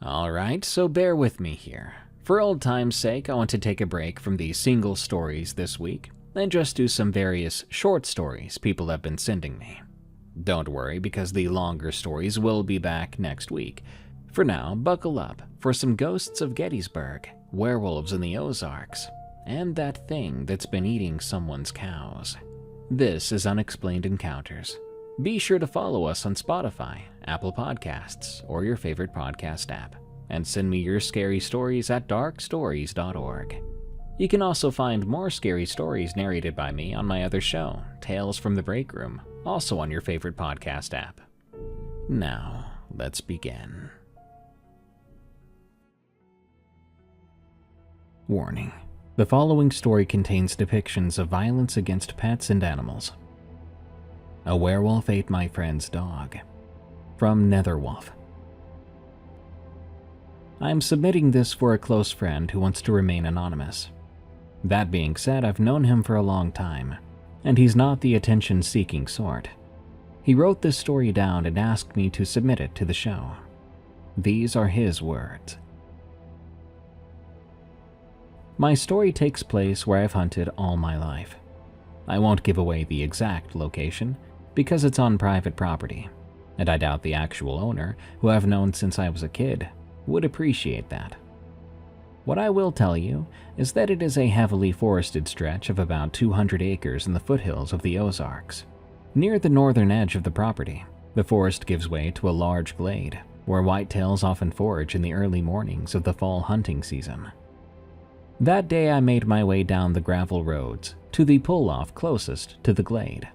Alright, so bear with me here. For old time's sake, I want to take a break from the single stories this week and just do some various short stories people have been sending me. Don't worry, because the longer stories will be back next week. For now, buckle up for some ghosts of Gettysburg, werewolves in the Ozarks, and that thing that's been eating someone's cows. This is Unexplained Encounters. Be sure to follow us on Spotify, Apple Podcasts, or your favorite podcast app, and send me your scary stories at darkstories.org. You can also find more scary stories narrated by me on my other show, Tales from the Break Room, also on your favorite podcast app. Now, let's begin. Warning: the following story contains depictions of violence against pets and animals. A werewolf ate my friend's dog. From Netherwolf. I am submitting this for a close friend who wants to remain anonymous. That being said, I've known him for a long time, and he's not the attention-seeking sort. He wrote this story down and asked me to submit it to the show. These are his words. My story takes place where I've hunted all my life. I won't give away the exact location because it's on private property, and I doubt the actual owner, who I've known since I was a kid, would appreciate that. What I will tell you is that it is a heavily forested stretch of about 200 acres in the foothills of the Ozarks. Near the northern edge of the property, the forest gives way to a large glade where whitetails often forage in the early mornings of the fall hunting season. That day I made my way down the gravel roads to the pull-off closest to the glade.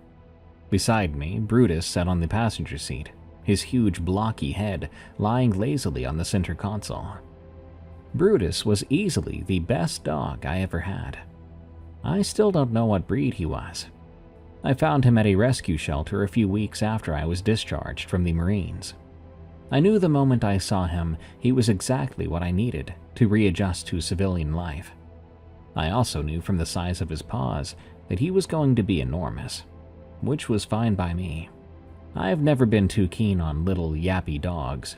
Beside me, Brutus sat on the passenger seat, his huge blocky head lying lazily on the center console. Brutus was easily the best dog I ever had. I still don't know what breed he was. I found him at a rescue shelter a few weeks after I was discharged from the Marines. I knew the moment I saw him he was exactly what I needed to readjust to civilian life. I also knew from the size of his paws that he was going to be enormous, which was fine by me. I've never been too keen on little yappy dogs.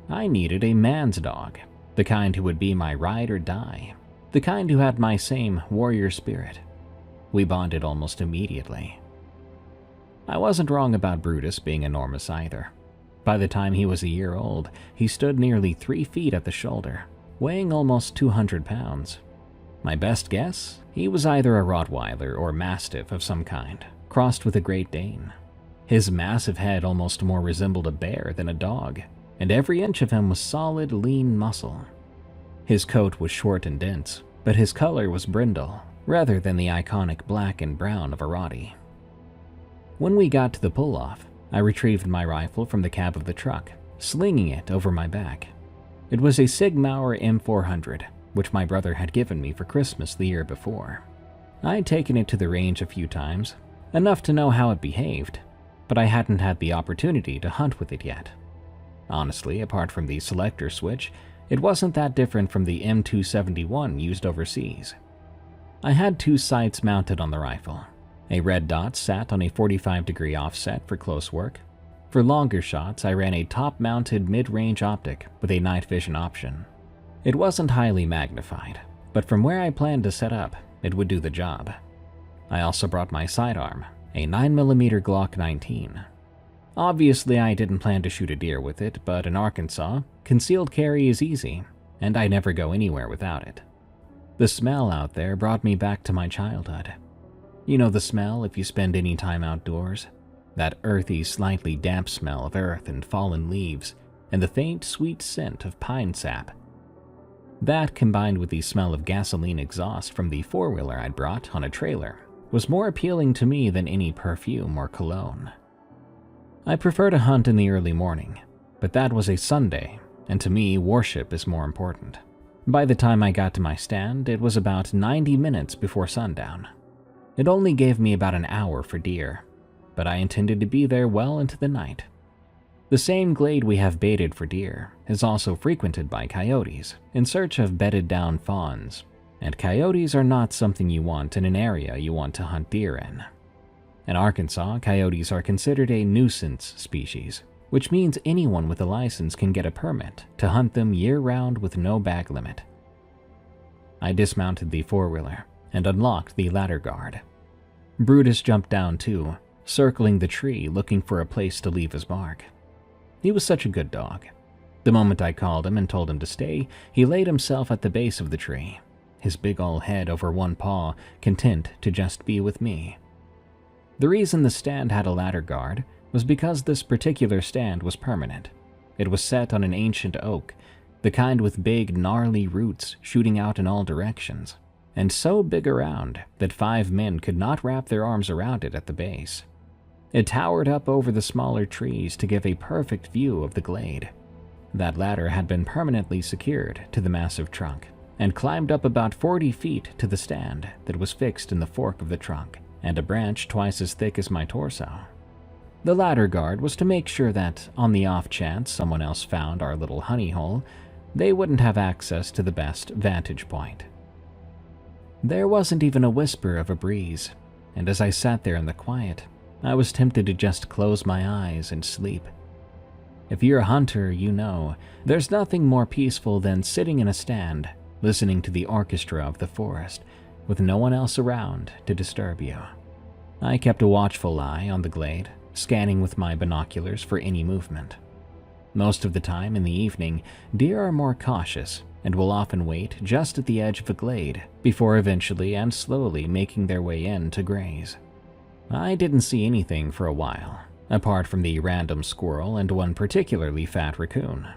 I needed a man's dog, the kind who would be my ride or die, the kind who had my same warrior spirit. We bonded almost immediately. I wasn't wrong about Brutus being enormous either. By the time he was a year old, he stood nearly 3 feet at the shoulder, weighing almost 200 pounds. My best guess? He was either a Rottweiler or Mastiff of some kind, crossed with a Great Dane. His massive head almost more resembled a bear than a dog, and every inch of him was solid, lean muscle. His coat was short and dense, but his color was brindle, rather than the iconic black and brown of a Rottie. When we got to the pull-off, I retrieved my rifle from the cab of the truck, slinging it over my back. It was a Sigmauer M400, which my brother had given me for Christmas the year before. I had taken it to the range a few times, enough to know how it behaved, but I hadn't had the opportunity to hunt with it yet. Honestly, apart from the selector switch, it wasn't that different from the M271 used overseas. I had 2 sights mounted on the rifle. A red dot sat on a 45-degree offset for close work. For longer shots, I ran a top-mounted mid-range optic with a night vision option. It wasn't highly magnified, but from where I planned to set up, it would do the job. I also brought my sidearm, a 9mm Glock 19. Obviously, I didn't plan to shoot a deer with it, but in Arkansas, concealed carry is easy, and I never go anywhere without it. The smell out there brought me back to my childhood. You know the smell if you spend any time outdoors? That earthy, slightly damp smell of earth and fallen leaves, and the faint, sweet scent of pine sap. That, combined with the smell of gasoline exhaust from the four-wheeler I'd brought on a trailer, was more appealing to me than any perfume or cologne. I prefer to hunt in the early morning, but that was a Sunday, and to me, worship is more important. By the time I got to my stand, it was about 90 minutes before sundown. It only gave me about an hour for deer, but I intended to be there well into the night. The same glade we have baited for deer is also frequented by coyotes in search of bedded down fawns, and coyotes are not something you want in an area you want to hunt deer in. In Arkansas, coyotes are considered a nuisance species, which means anyone with a license can get a permit to hunt them year-round with no bag limit. I dismounted the four-wheeler and unlocked the ladder guard. Brutus jumped down too, circling the tree looking for a place to leave his mark. He was such a good dog. The moment I called him and told him to stay, he laid himself at the base of the tree, his big ol' head over one paw, content to just be with me. The reason the stand had a ladder guard was because this particular stand was permanent. It was set on an ancient oak, the kind with big, gnarly roots shooting out in all directions, and so big around that 5 men could not wrap their arms around it at the base. It towered up over the smaller trees to give a perfect view of the glade. That ladder had been permanently secured to the massive trunk and climbed up about 40 feet to the stand that was fixed in the fork of the trunk and a branch twice as thick as my torso. The ladder guard was to make sure that, on the off chance someone else found our little honey hole, they wouldn't have access to the best vantage point. There wasn't even a whisper of a breeze, and as I sat there in the quiet, I was tempted to just close my eyes and sleep. If you're a hunter, you know, there's nothing more peaceful than sitting in a stand, listening to the orchestra of the forest, with no one else around to disturb you. I kept a watchful eye on the glade, scanning with my binoculars for any movement. Most of the time in the evening, deer are more cautious and will often wait just at the edge of a glade before eventually and slowly making their way in to graze. I didn't see anything for a while, apart from the random squirrel and one particularly fat raccoon.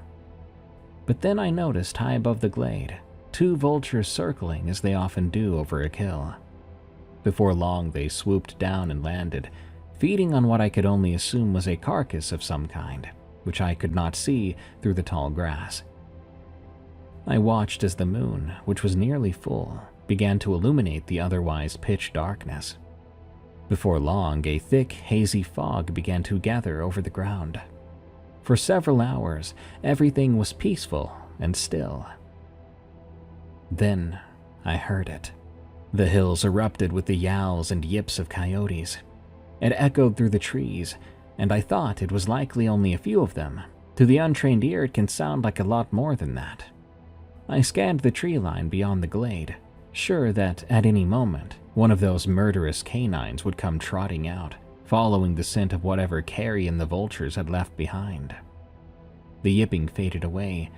But then I noticed high above the glade, 2 vultures circling as they often do over a kill. Before long, they swooped down and landed, feeding on what I could only assume was a carcass of some kind, which I could not see through the tall grass. I watched as the moon, which was nearly full, began to illuminate the otherwise pitch darkness. Before long, a thick, hazy fog began to gather over the ground. For several hours, everything was peaceful and still. Then, I heard it. The hills erupted with the yowls and yips of coyotes. It echoed through the trees, and I thought it was likely only a few of them. To the untrained ear, it can sound like a lot more than that. I scanned the tree line beyond the glade, sure that at any moment, one of those murderous canines would come trotting out, following the scent of whatever carrion the vultures had left behind. The yipping faded away,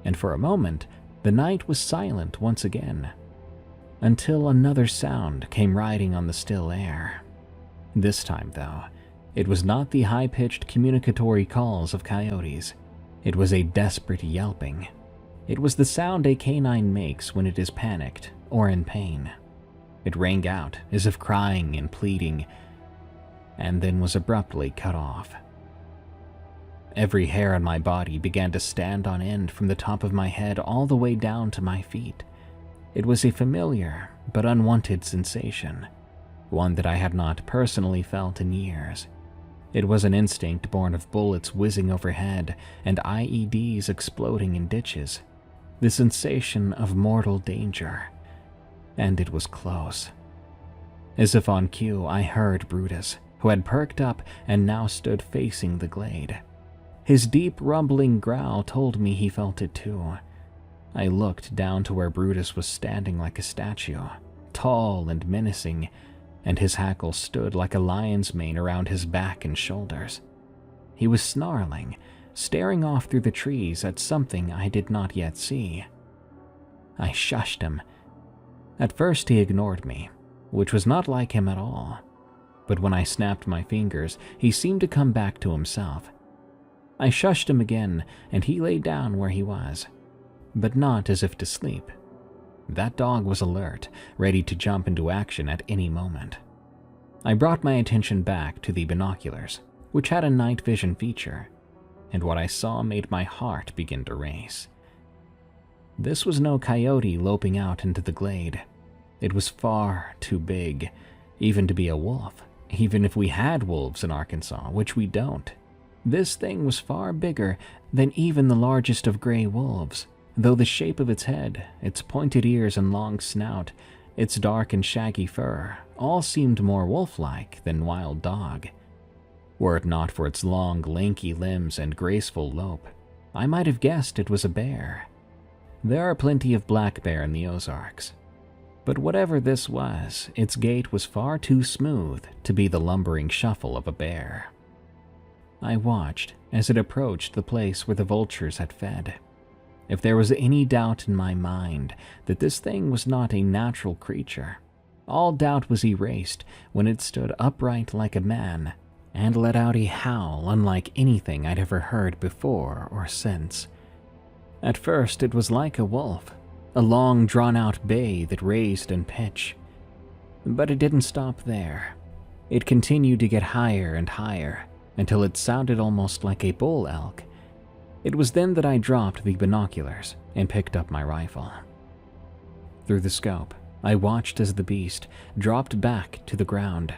and for a moment, the night was silent once again, until another sound came riding on the still air. This time, though, it was not the high-pitched communicatory calls of coyotes. It was a desperate yelping. It was the sound a canine makes when it is panicked or in pain. It rang out as if crying and pleading, and then was abruptly cut off. Every hair on my body began to stand on end from the top of my head all the way down to my feet. It was a familiar but unwanted sensation, one that I had not personally felt in years. It was an instinct born of bullets whizzing overhead and IEDs exploding in ditches. The sensation of mortal danger. And it was close. As if on cue, I heard Brutus, who had perked up and now stood facing the glade. His deep, rumbling growl told me he felt it too. I looked down to where Brutus was standing like a statue, tall and menacing, and his hackle stood like a lion's mane around his back and shoulders. He was snarling, staring off through the trees at something I did not yet see. I shushed him. At first he ignored me, which was not like him at all. But when I snapped my fingers, he seemed to come back to himself. I shushed him again, and he lay down where he was, but not as if to sleep. That dog was alert, ready to jump into action at any moment. I brought my attention back to the binoculars, which had a night vision feature, and what I saw made my heart begin to race. This was no coyote loping out into the glade. It was far too big, even to be a wolf, even if we had wolves in Arkansas, which we don't. This thing was far bigger than even the largest of gray wolves, though the shape of its head, its pointed ears and long snout, its dark and shaggy fur, all seemed more wolf-like than wild dog. Were it not for its long, lanky limbs and graceful lope, I might have guessed it was a bear. There are plenty of black bear in the Ozarks. But whatever this was, its gait was far too smooth to be the lumbering shuffle of a bear. I watched as it approached the place where the vultures had fed. If there was any doubt in my mind that this thing was not a natural creature, all doubt was erased when it stood upright like a man and let out a howl unlike anything I'd ever heard before or since. At first it was like a wolf, a long drawn-out bay that raised in pitch. But it didn't stop there. It continued to get higher and higher until it sounded almost like a bull elk. It was then that I dropped the binoculars and picked up my rifle. Through the scope, I watched as the beast dropped back to the ground,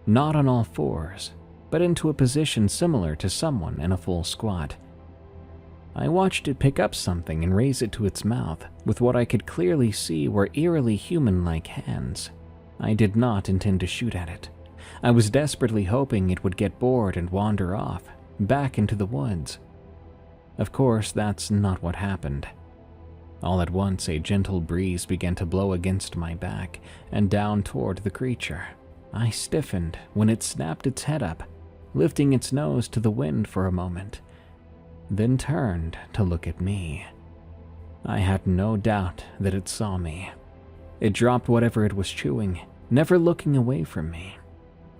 not on all fours, but into a position similar to someone in a full squat. I watched it pick up something and raise it to its mouth with what I could clearly see were eerily human-like hands. I did not intend to shoot at it. I was desperately hoping it would get bored and wander off, back into the woods. Of course, that's not what happened. All at once, a gentle breeze began to blow against my back and down toward the creature. I stiffened when it snapped its head up, lifting its nose to the wind for a moment, then turned to look at me. I had no doubt that it saw me. It dropped whatever it was chewing, never looking away from me.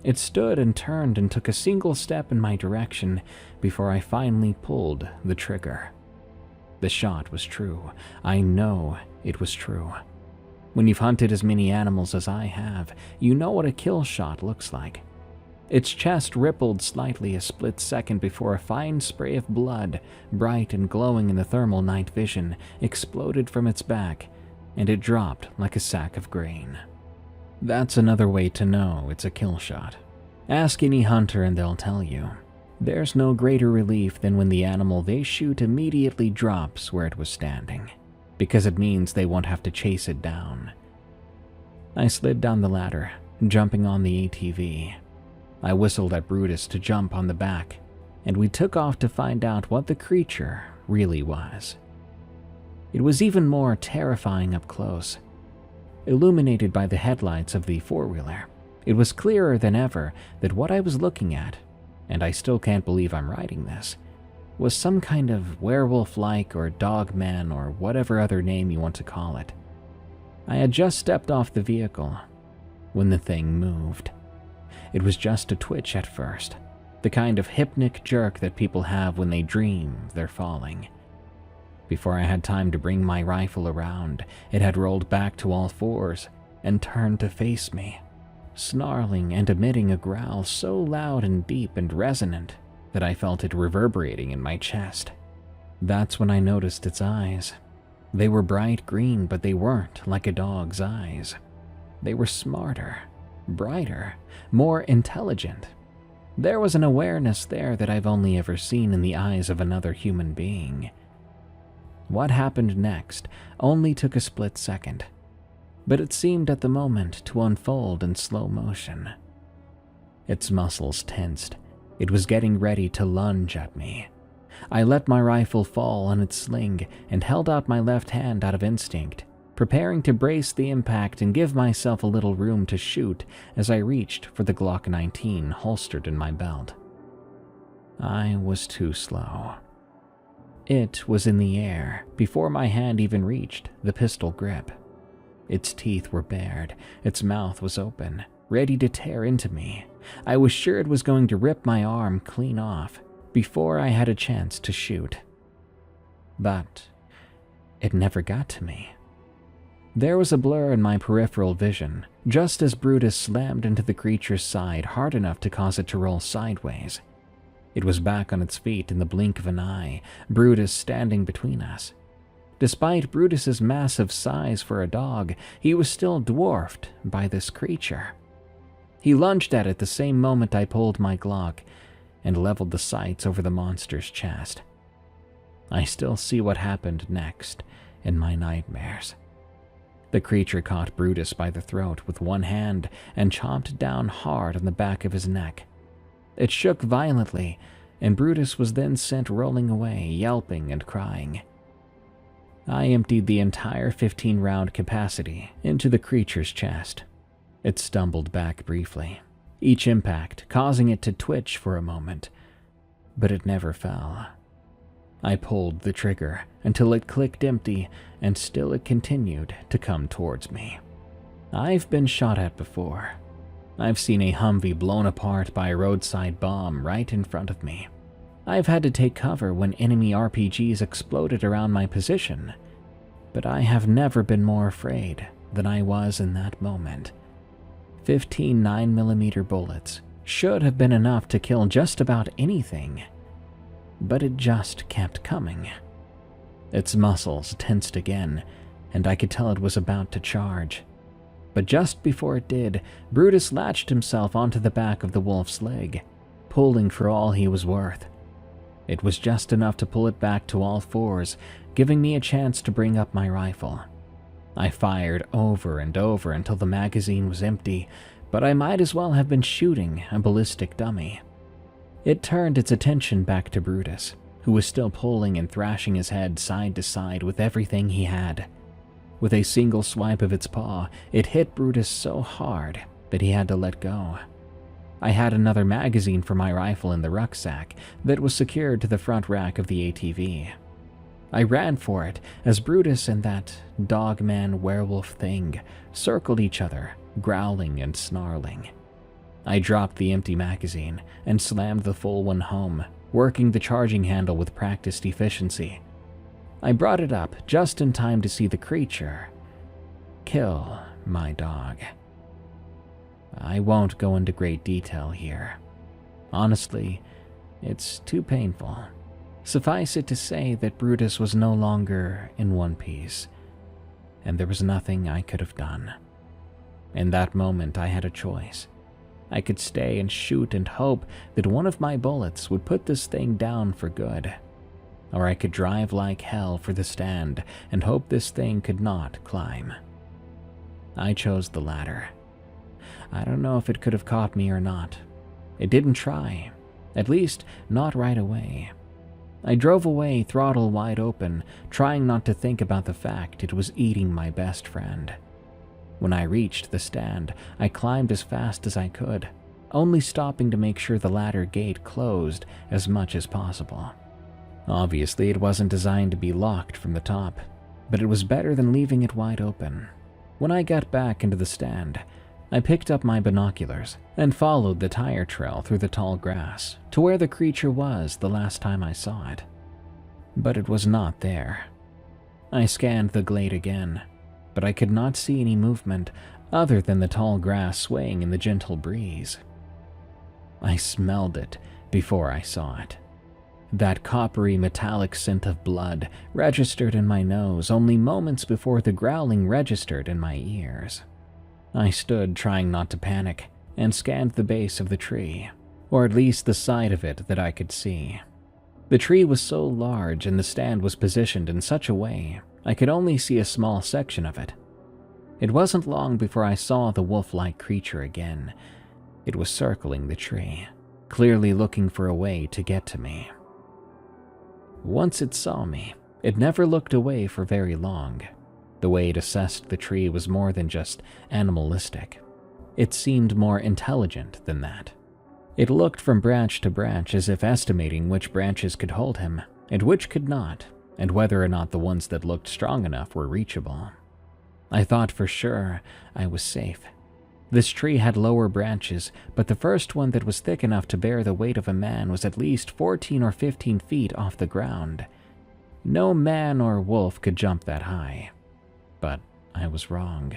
It stood and turned and took a single step in my direction before I finally pulled the trigger. The shot was true. I know it was true. When you've hunted as many animals as I have, you know what a kill shot looks like. Its chest rippled slightly a split second before a fine spray of blood, bright and glowing in the thermal night vision, exploded from its back, and it dropped like a sack of grain. That's another way to know it's a kill shot. Ask any hunter and they'll tell you. There's no greater relief than when the animal they shoot immediately drops where it was standing, because it means they won't have to chase it down. I slid down the ladder, jumping on the ATV. I whistled at Brutus to jump on the back, and we took off to find out what the creature really was. It was even more terrifying up close. Illuminated by the headlights of the four-wheeler, it was clearer than ever that what I was looking at, and I still can't believe I'm writing this, was some kind of werewolf-like or dog-man or whatever other name you want to call it. I had just stepped off the vehicle when the thing moved. It was just a twitch at first, the kind of hypnic jerk that people have when they dream they're falling. Before I had time to bring my rifle around, it had rolled back to all fours and turned to face me, snarling and emitting a growl so loud and deep and resonant that I felt it reverberating in my chest. That's when I noticed its eyes. They were bright green, but they weren't like a dog's eyes. They were smarter, brighter, more intelligent. There was an awareness there that I've only ever seen in the eyes of another human being. What happened next only took a split second, but it seemed at the moment to unfold in slow motion. Its muscles tensed. It was getting ready to lunge at me. I let my rifle fall on its sling and held out my left hand out of instinct, preparing to brace the impact and give myself a little room to shoot as I reached for the Glock 19 holstered in my belt. I was too slow. It was in the air before my hand even reached the pistol grip. Its teeth were bared, its mouth was open, ready to tear into me. I was sure it was going to rip my arm clean off before I had a chance to shoot. But it never got to me. There was a blur in my peripheral vision, just as Brutus slammed into the creature's side hard enough to cause it to roll sideways. It was back on its feet in the blink of an eye, Brutus standing between us. Despite Brutus's massive size for a dog, he was still dwarfed by this creature. He lunged at it the same moment I pulled my Glock and leveled the sights over the monster's chest. I still see what happened next in my nightmares. The creature caught Brutus by the throat with one hand and chomped down hard on the back of his neck. It shook violently, and Brutus was then sent rolling away, yelping and crying. I emptied the entire 15-round capacity into the creature's chest. It stumbled back briefly, each impact causing it to twitch for a moment, but it never fell. I pulled the trigger until it clicked empty, and still it continued to come towards me. I've been shot at before. I've seen a Humvee blown apart by a roadside bomb right in front of me. I've had to take cover when enemy RPGs exploded around my position, but I have never been more afraid than I was in that moment. 15 9mm bullets should have been enough to kill just about anything, but it just kept coming. Its muscles tensed again, and I could tell it was about to charge. But just before it did, Brutus latched himself onto the back of the wolf's leg, pulling for all he was worth. It was just enough to pull it back to all fours, giving me a chance to bring up my rifle. I fired over and over until the magazine was empty, but I might as well have been shooting a ballistic dummy. It turned its attention back to Brutus, who was still pulling and thrashing his head side to side with everything he had. With a single swipe of its paw, it hit Brutus so hard that he had to let go. I had another magazine for my rifle in the rucksack that was secured to the front rack of the ATV. I ran for it as Brutus and that dogman werewolf thing circled each other, growling and snarling. I dropped the empty magazine and slammed the full one home, working the charging handle with practiced efficiency. I brought it up just in time to see the creature kill my dog. I won't go into great detail here. Honestly, it's too painful. Suffice it to say that Brutus was no longer in one piece, and there was nothing I could have done. In that moment, I had a choice. I could stay and shoot and hope that one of my bullets would put this thing down for good, or I could drive like hell for the stand and hope this thing could not climb. I chose the latter. I don't know if it could have caught me or not. It didn't try, at least not right away. I drove away throttle wide open, trying not to think about the fact it was eating my best friend. When I reached the stand, I climbed as fast as I could, only stopping to make sure the ladder gate closed as much as possible. Obviously, it wasn't designed to be locked from the top, but it was better than leaving it wide open. When I got back into the stand, I picked up my binoculars and followed the tire trail through the tall grass to where the creature was the last time I saw it. But it was not there. I scanned the glade again, but I could not see any movement other than the tall grass swaying in the gentle breeze. I smelled it before I saw it. That coppery metallic scent of blood registered in my nose only moments before the growling registered in my ears. I stood trying not to panic and scanned the base of the tree, or at least the side of it that I could see. The tree was so large and the stand was positioned in such a way I could only see a small section of it. It wasn't long before I saw the wolf-like creature again. It was circling the tree, clearly looking for a way to get to me. Once it saw me, it never looked away for very long. The way it assessed the tree was more than just animalistic. It seemed more intelligent than that. It looked from branch to branch as if estimating which branches could hold him and which could not, and whether or not the ones that looked strong enough were reachable. I thought for sure I was safe. This tree had lower branches, but the first one that was thick enough to bear the weight of a man was at least 14 or 15 feet off the ground. No man or wolf could jump that high. But I was wrong.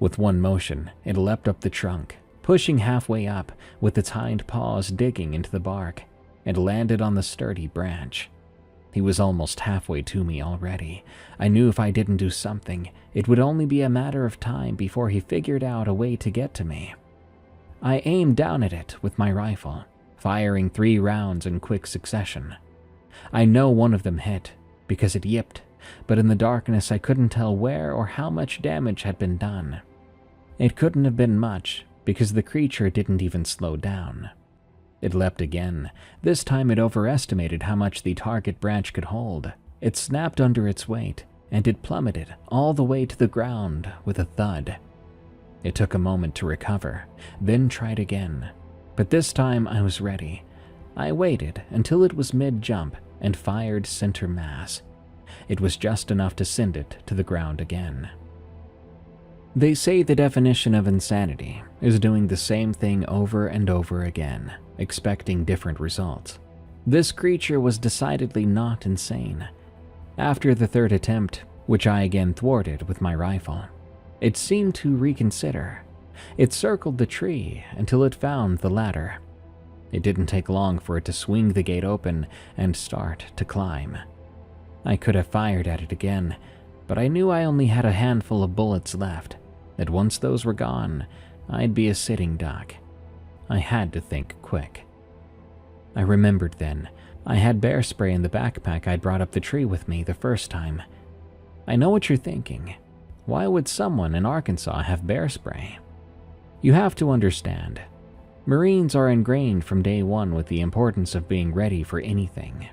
With one motion, it leapt up the trunk, pushing halfway up with its hind paws digging into the bark, and landed on the sturdy branch. He was almost halfway to me already. I knew if I didn't do something, it would only be a matter of time before he figured out a way to get to me. I aimed down at it with my rifle, firing 3 rounds in quick succession. I know one of them hit, because it yipped, but in the darkness I couldn't tell where or how much damage had been done. It couldn't have been much, because the creature didn't even slow down. It leapt again. This time it overestimated how much the target branch could hold. It snapped under its weight, and it plummeted all the way to the ground with a thud. It took a moment to recover, then tried again. But this time I was ready. I waited until it was mid-jump and fired center mass. It was just enough to send it to the ground again. They say the definition of insanity is doing the same thing over and over again, expecting different results. This creature was decidedly not insane. After the third attempt, which I again thwarted with my rifle, it seemed to reconsider. It circled the tree until it found the ladder. It didn't take long for it to swing the gate open and start to climb. I could have fired at it again, but I knew I only had a handful of bullets left, that once those were gone, I'd be a sitting duck. I had to think quick. I remembered then, I had bear spray in the backpack I'd brought up the tree with me the first time. I know what you're thinking. Why would someone in Arkansas have bear spray? You have to understand, Marines are ingrained from day one with the importance of being ready for anything.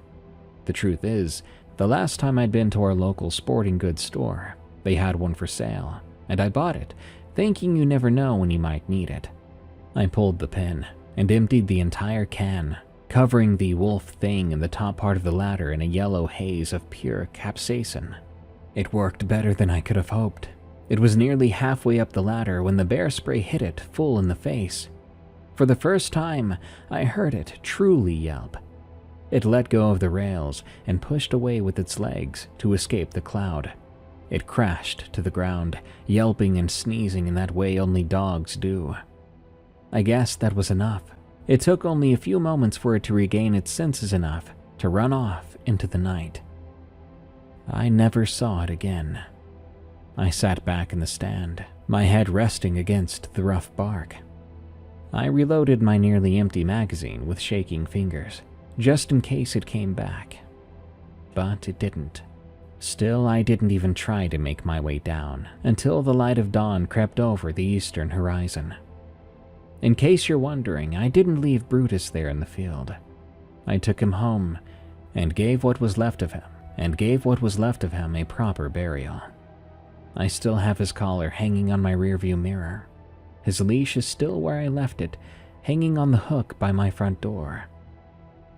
The truth is, the last time I'd been to our local sporting goods store, they had one for sale, and I bought it, thinking you never know when you might need it. I pulled the pin and emptied the entire can, covering the wolf thing in the top part of the ladder in a yellow haze of pure capsaicin. It worked better than I could have hoped. It was nearly halfway up the ladder when the bear spray hit it full in the face. For the first time, I heard it truly yelp. It let go of the rails and pushed away with its legs to escape the cloud. It crashed to the ground, yelping and sneezing in that way only dogs do. I guess that was enough. It took only a few moments for it to regain its senses enough to run off into the night. I never saw it again. I sat back in the stand, my head resting against the rough bark. I reloaded my nearly empty magazine with shaking fingers, just in case it came back. But it didn't. Still, I didn't even try to make my way down until the light of dawn crept over the eastern horizon. In case you're wondering, I didn't leave Brutus there in the field. I took him home and gave what was left of him a proper burial. I still have his collar hanging on my rearview mirror. His leash is still where I left it, hanging on the hook by my front door.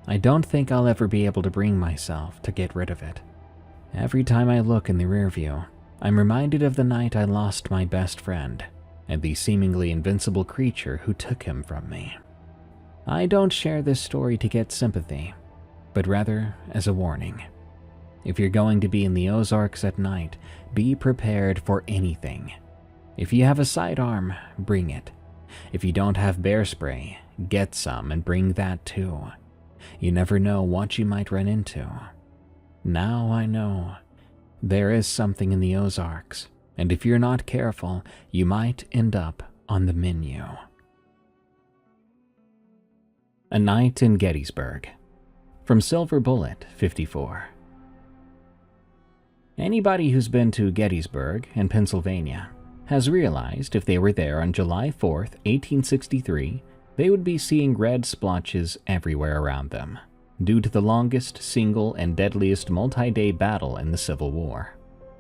I don't think I'll ever be able to bring myself to get rid of it. Every time I look in the rearview, I'm reminded of the night I lost my best friend and the seemingly invincible creature who took him from me. I don't share this story to get sympathy, but rather as a warning. If you're going to be in the Ozarks at night, be prepared for anything. If you have a sidearm, bring it. If you don't have bear spray, get some and bring that too. You never know what you might run into. Now I know. There is something in the Ozarks, and if you're not careful, you might end up on the menu. A Night in Gettysburg. From Silver Bullet 54. Anybody who's been to Gettysburg in Pennsylvania has realized if they were there on July 4th, 1863, they would be seeing red splotches everywhere around them, due to the longest, single, and deadliest multi-day battle in the Civil War.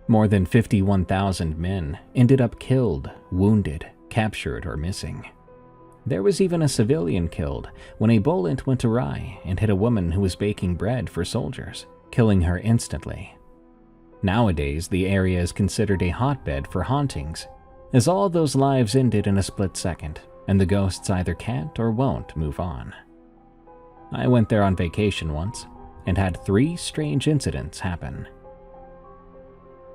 More than 51,000 men ended up killed, wounded, captured, or missing. There was even a civilian killed when a bullet went awry and hit a woman who was baking bread for soldiers, killing her instantly. Nowadays, the area is considered a hotbed for hauntings, as all those lives ended in a split second, and the ghosts either can't or won't move on. I went there on vacation once, and had 3 strange incidents happen.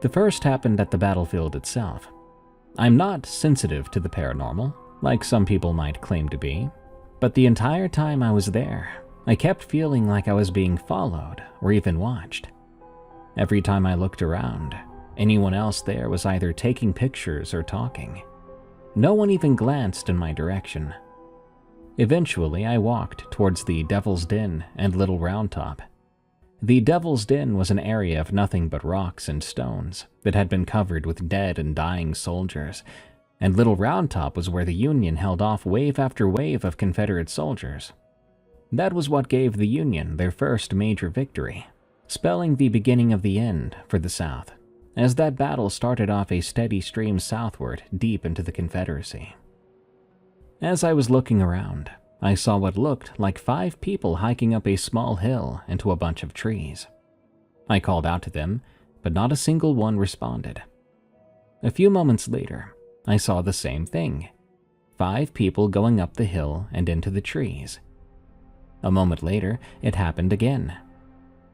The first happened at the battlefield itself. I'm not sensitive to the paranormal, like some people might claim to be, but the entire time I was there, I kept feeling like I was being followed or even watched. Every time I looked around, anyone else there was either taking pictures or talking. No one even glanced in my direction. Eventually, I walked towards the Devil's Den and Little Round Top. The Devil's Den was an area of nothing but rocks and stones that had been covered with dead and dying soldiers, and Little Round Top was where the Union held off wave after wave of Confederate soldiers. That was what gave the Union their first major victory, spelling the beginning of the end for the South, as that battle started off a steady stream southward deep into the Confederacy. As I was looking around, I saw what looked like 5 people hiking up a small hill into a bunch of trees. I called out to them, but not a single one responded. A few moments later, I saw the same thing, 5 people going up the hill and into the trees. A moment later, it happened again.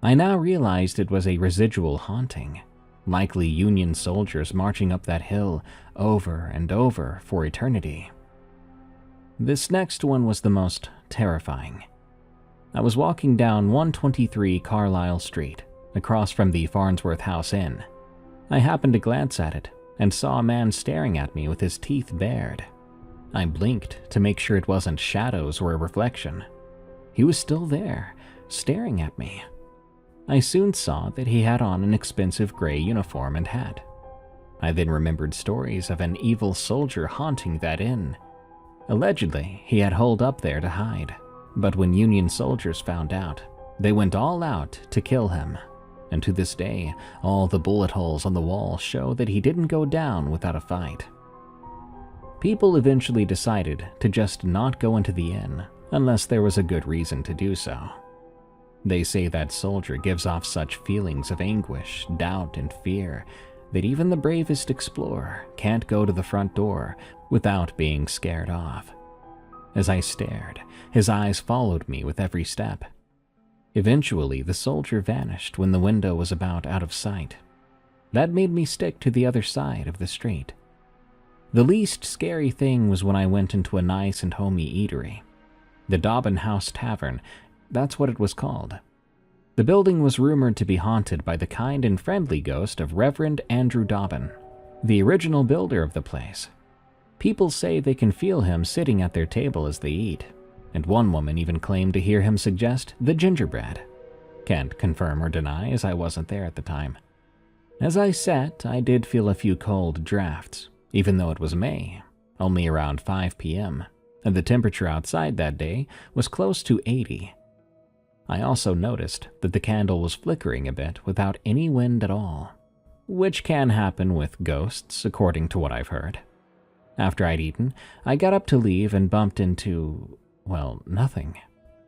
I now realized it was a residual haunting, likely Union soldiers marching up that hill over and over for eternity. This next one was the most terrifying. I was walking down 123 Carlisle Street, across from the Farnsworth House Inn. I happened to glance at it and saw a man staring at me with his teeth bared. I blinked to make sure it wasn't shadows or a reflection. He was still there, staring at me. I soon saw that he had on an expensive gray uniform and hat. I then remembered stories of an evil soldier haunting that inn. Allegedly, he had holed up there to hide, but when Union soldiers found out, they went all out to kill him. And to this day, all the bullet holes on the wall show that he didn't go down without a fight. People eventually decided to just not go into the inn unless there was a good reason to do so. They say that soldier gives off such feelings of anguish, doubt, and fear that even the bravest explorer can't go to the front door without being scared off. As I stared, his eyes followed me with every step. Eventually, the soldier vanished when the window was about out of sight. That made me stick to the other side of the street. The least scary thing was when I went into a nice and homey eatery. The Dobbin House Tavern, that's what it was called. The building was rumored to be haunted by the kind and friendly ghost of Reverend Andrew Dobbin, the original builder of the place. People say they can feel him sitting at their table as they eat, and one woman even claimed to hear him suggest the gingerbread. Can't confirm or deny, as I wasn't there at the time. As I sat, I did feel a few cold drafts, even though it was May, only around 5 p.m., and the temperature outside that day was close to 80. I also noticed that the candle was flickering a bit without any wind at all, which can happen with ghosts, according to what I've heard. After I'd eaten, I got up to leave and bumped into, well, nothing.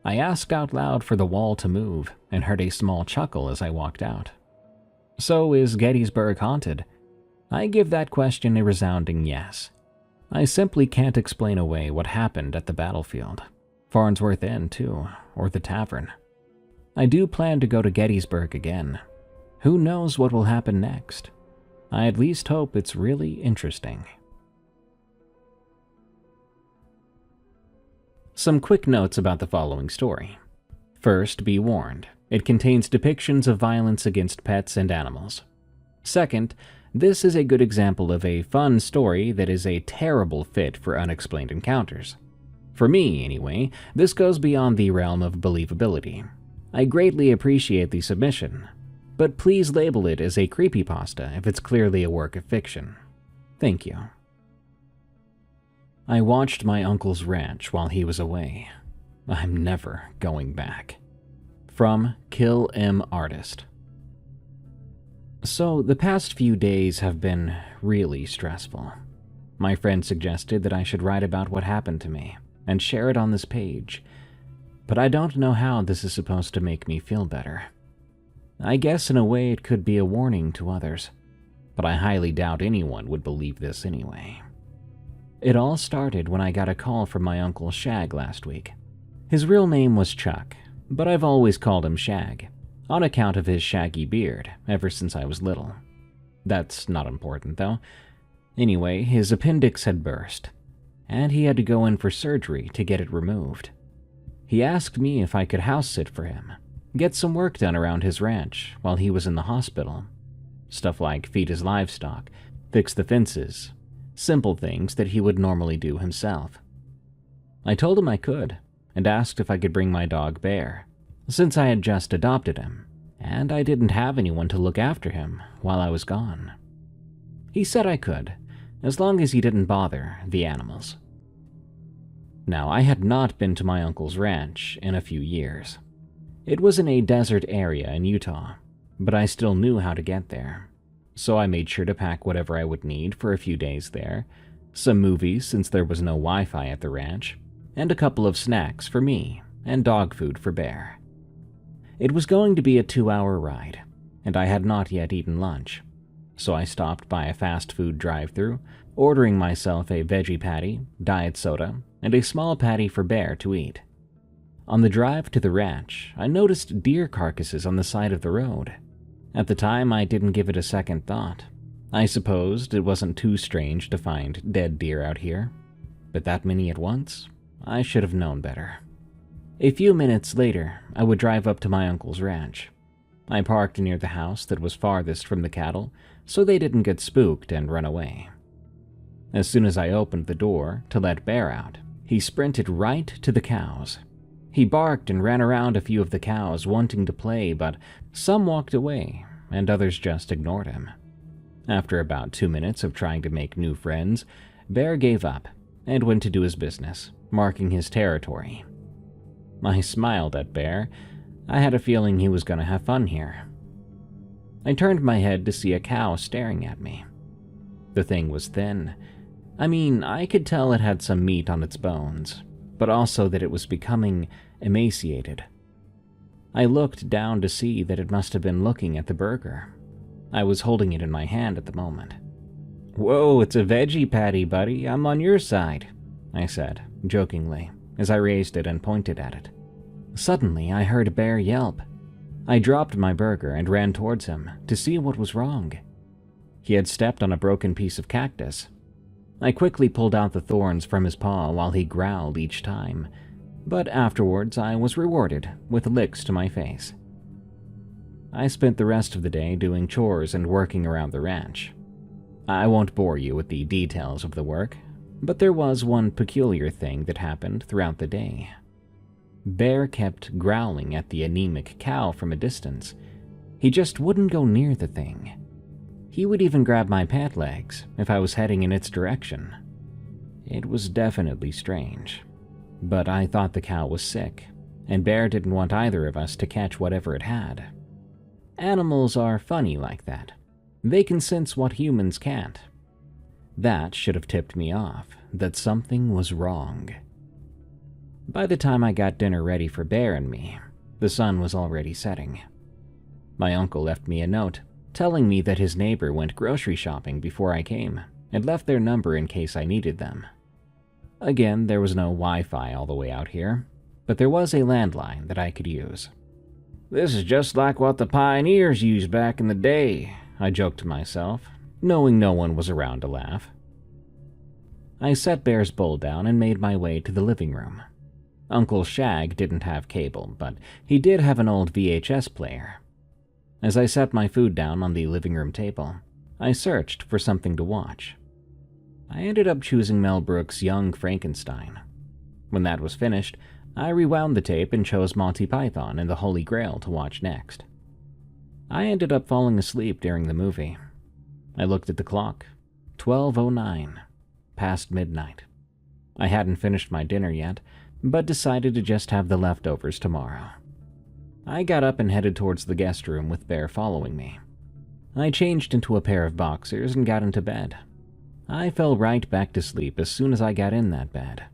I asked out loud for the wall to move and heard a small chuckle as I walked out. So is Gettysburg haunted? I give that question a resounding yes. I simply can't explain away what happened at the battlefield, Farnsworth Inn too, or the tavern. I do plan to go to Gettysburg again. Who knows what will happen next? I at least hope it's really interesting. Some quick notes about the following story. First, be warned, it contains depictions of violence against pets and animals. Second, this is a good example of a fun story that is a terrible fit for unexplained encounters. For me, anyway, this goes beyond the realm of believability. I greatly appreciate the submission, but please label it as a creepypasta if it's clearly a work of fiction. Thank you. I watched my uncle's ranch while he was away. I'm never going back. From Kill M Artist. So, the past few days have been really stressful. My friend suggested that I should write about what happened to me and share it on this page, but I don't know how this is supposed to make me feel better. I guess in a way it could be a warning to others, but I highly doubt anyone would believe this anyway. It all started when I got a call from my Uncle Shag last week. His real name was Chuck, but I've always called him Shag, on account of his shaggy beard ever since I was little. That's not important though. Anyway, his appendix had burst, and he had to go in for surgery to get it removed. He asked me if I could house sit for him, get some work done around his ranch while he was in the hospital. Stuff like feed his livestock, fix the fences, simple things that he would normally do himself. I told him I could, and asked if I could bring my dog Bear, since I had just adopted him, and I didn't have anyone to look after him while I was gone. He said I could, as long as he didn't bother the animals. Now, I had not been to my uncle's ranch in a few years. It was in a desert area in Utah, but I still knew how to get there. So I made sure to pack whatever I would need for a few days there, some movies since there was no Wi-Fi at the ranch, and a couple of snacks for me and dog food for Bear. It was going to be a 2-hour ride, and I had not yet eaten lunch, so I stopped by a fast food drive-thru, ordering myself a veggie patty, diet soda, and a small patty for Bear to eat. On the drive to the ranch, I noticed deer carcasses on the side of the road. At the time, I didn't give it a second thought. I supposed it wasn't too strange to find dead deer out here, but that many at once? I should have known better. A few minutes later, I would drive up to my uncle's ranch. I parked near the house that was farthest from the cattle, so they didn't get spooked and run away. As soon as I opened the door to let Bear out, he sprinted right to the cows. He barked and ran around a few of the cows wanting to play, but some walked away and others just ignored him. After about 2 minutes of trying to make new friends, Bear gave up and went to do his business, marking his territory. I smiled at Bear. I had a feeling he was going to have fun here. I turned my head to see a cow staring at me. The thing was thin. I mean, I could tell it had some meat on its bones, but also that it was becoming emaciated. I looked down to see that it must have been looking at the burger. I was holding it in my hand at the moment. "Whoa, it's a veggie patty, buddy. I'm on your side," I said, jokingly, as I raised it and pointed at it. Suddenly, I heard Bear yelp. I dropped my burger and ran towards him to see what was wrong. He had stepped on a broken piece of cactus. I quickly pulled out the thorns from his paw while he growled each time, but afterwards I was rewarded with licks to my face. I spent the rest of the day doing chores and working around the ranch. I won't bore you with the details of the work, but there was one peculiar thing that happened throughout the day. Bear kept growling at the anemic cow from a distance. He just wouldn't go near the thing. He would even grab my pant legs if I was heading in its direction. It was definitely strange, but I thought the cow was sick, and Bear didn't want either of us to catch whatever it had. Animals are funny like that. They can sense what humans can't. That should have tipped me off that something was wrong. By the time I got dinner ready for Bear and me, the sun was already setting. My uncle left me a note telling me that his neighbor went grocery shopping before I came and left their number in case I needed them. Again, there was no Wi-Fi all the way out here, but there was a landline that I could use. "This is just like what the pioneers used back in the day," I joked to myself, knowing no one was around to laugh. I set Bear's bowl down and made my way to the living room. Uncle Shag didn't have cable, but he did have an old VHS player. As I set my food down on the living room table, I searched for something to watch. I ended up choosing Mel Brooks' Young Frankenstein. When that was finished, I rewound the tape and chose Monty Python and the Holy Grail to watch next. I ended up falling asleep during the movie. I looked at the clock. 12:09, past midnight. I hadn't finished my dinner yet, but decided to just have the leftovers tomorrow. I got up and headed towards the guest room with Bear following me. I changed into a pair of boxers and got into bed. I fell right back to sleep as soon as I got in that bed.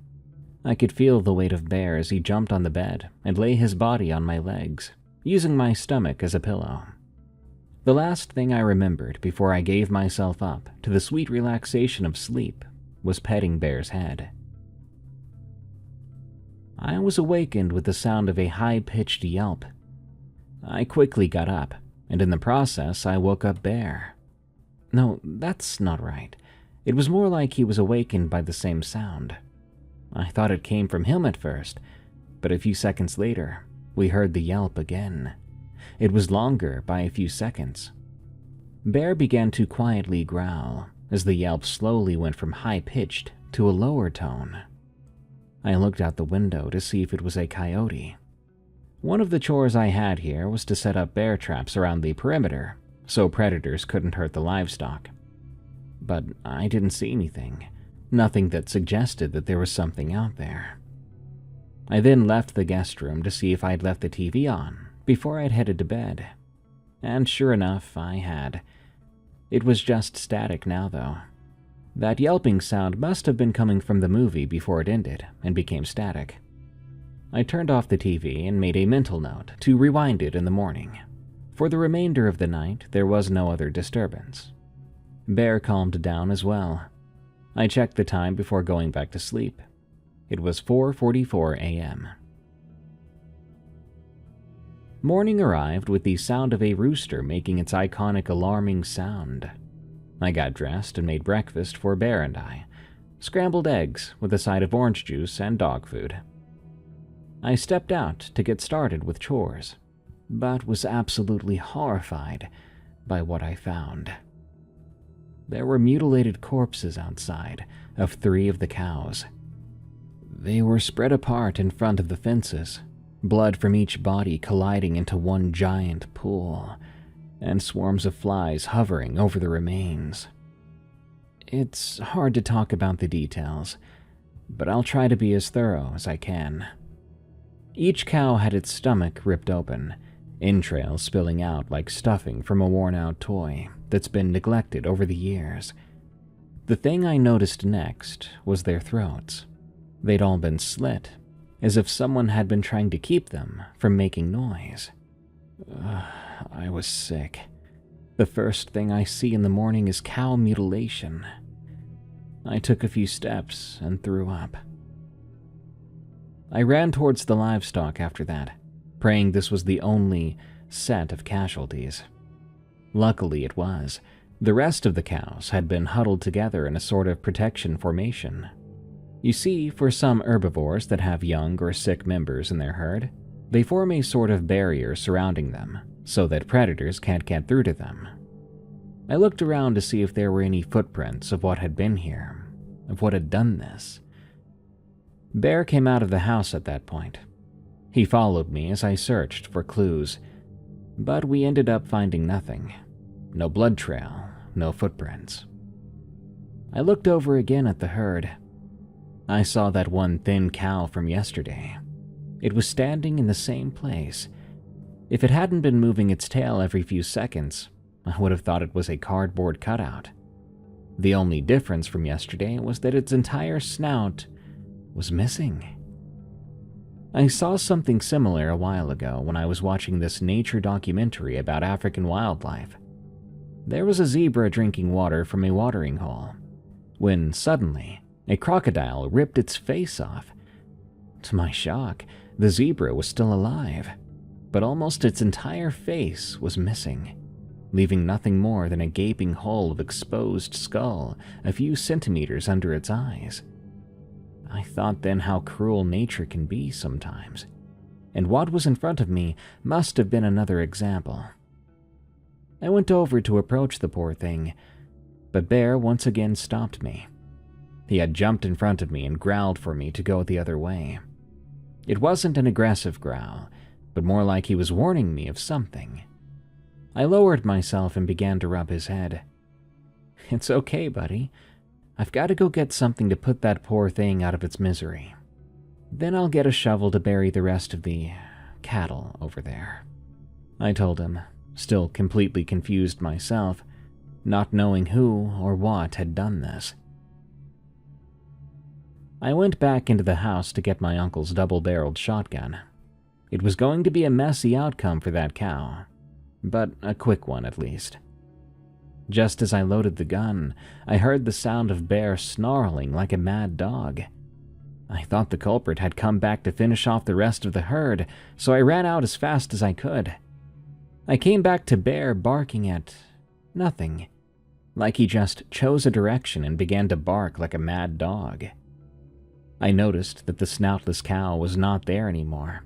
I could feel the weight of Bear as he jumped on the bed and lay his body on my legs, using my stomach as a pillow. The last thing I remembered before I gave myself up to the sweet relaxation of sleep was petting Bear's head. I was awakened with the sound of a high-pitched yelp. I quickly got up, and in the process I woke up Bear. No, that's not right. It was more like he was awakened by the same sound. I thought it came from him at first, but a few seconds later, we heard the yelp again. It was longer by a few seconds. Bear began to quietly growl as the yelp slowly went from high-pitched to a lower tone. I looked out the window to see if it was a coyote. One of the chores I had here was to set up bear traps around the perimeter so predators couldn't hurt the livestock. But I didn't see anything, nothing that suggested that there was something out there. I then left the guest room to see if I'd left the TV on before I'd headed to bed. And sure enough, I had. It was just static now, though. That yelping sound must have been coming from the movie before it ended and became static. I turned off the TV and made a mental note to rewind it in the morning. For the remainder of the night, there was no other disturbance. Bear calmed down as well. I checked the time before going back to sleep. It was 4:44 a.m. Morning arrived with the sound of a rooster making its iconic alarming sound. I got dressed and made breakfast for Bear and I, scrambled eggs with a side of orange juice and dog food. I stepped out to get started with chores, but was absolutely horrified by what I found. There were mutilated corpses outside of 3 of the cows. They were spread apart in front of the fences, blood from each body colliding into one giant pool, and swarms of flies hovering over the remains. It's hard to talk about the details, but I'll try to be as thorough as I can. Each cow had its stomach ripped open, entrails spilling out like stuffing from a worn-out toy that's been neglected over the years. The thing I noticed next was their throats. They'd all been slit, as if someone had been trying to keep them from making noise. I was sick. The first thing I see in the morning is cow mutilation. I took a few steps and threw up. I ran towards the livestock after that, praying this was the only set of casualties. Luckily it was. The rest of the cows had been huddled together in a sort of protection formation. You see, for some herbivores that have young or sick members in their herd, they form a sort of barrier surrounding them so that predators can't get through to them. I looked around to see if there were any footprints of what had been here, of what had done this. Bear came out of the house at that point. He followed me as I searched for clues, but we ended up finding nothing. No blood trail, no footprints. I looked over again at the herd. I saw that one thin cow from yesterday. It was standing in the same place. If it hadn't been moving its tail every few seconds, I would have thought it was a cardboard cutout. The only difference from yesterday was that its entire snout was missing. I saw something similar a while ago when I was watching this nature documentary about African wildlife. There was a zebra drinking water from a watering hole, when suddenly a crocodile ripped its face off. To my shock, the zebra was still alive, but almost its entire face was missing, leaving nothing more than a gaping hole of exposed skull a few centimeters under its eyes. I thought then how cruel nature can be sometimes, and what was in front of me must have been another example. I went over to approach the poor thing, but Bear once again stopped me. He had jumped in front of me and growled for me to go the other way. It wasn't an aggressive growl, but more like he was warning me of something. I lowered myself and began to rub his head. "It's okay, buddy. I've got to go get something to put that poor thing out of its misery. Then I'll get a shovel to bury the rest of the cattle over there," I told him, still completely confused myself, not knowing who or what had done this. I went back into the house to get my uncle's double-barreled shotgun. It was going to be a messy outcome for that cow, but a quick one at least. Just as I loaded the gun, I heard the sound of Bear snarling like a mad dog. I thought the culprit had come back to finish off the rest of the herd, so I ran out as fast as I could. I came back to Bear barking at nothing, like he just chose a direction and began to bark like a mad dog. I noticed that the snoutless cow was not there anymore.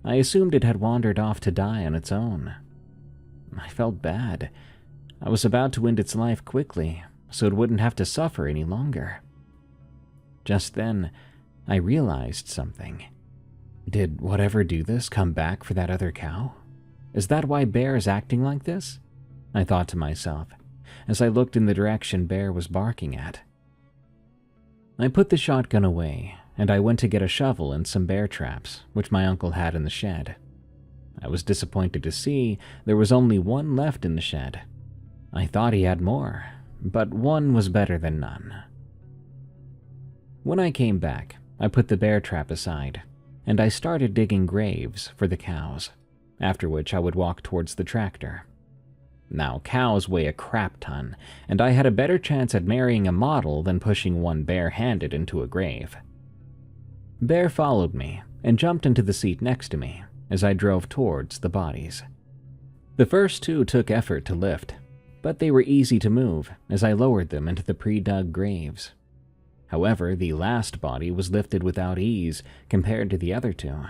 I assumed it had wandered off to die on its own. I felt bad. I was about to end its life quickly, so it wouldn't have to suffer any longer. Just then, I realized something. Did whatever do this come back for that other cow? Is that why Bear is acting like this? I thought to myself, as I looked in the direction Bear was barking at. I put the shotgun away and I went to get a shovel and some bear traps, which my uncle had in the shed. I was disappointed to see there was only one left in the shed. I thought he had more, but one was better than none. When I came back, I put the bear trap aside, and I started digging graves for the cows, after which I would walk towards the tractor. Now, cows weigh a crap ton, and I had a better chance at marrying a model than pushing one bare-handed into a grave. Bear followed me and jumped into the seat next to me as I drove towards the bodies. The first two took effort to lift, but they were easy to move as I lowered them into the pre-dug graves. However, the last body was lifted without ease compared to the other two.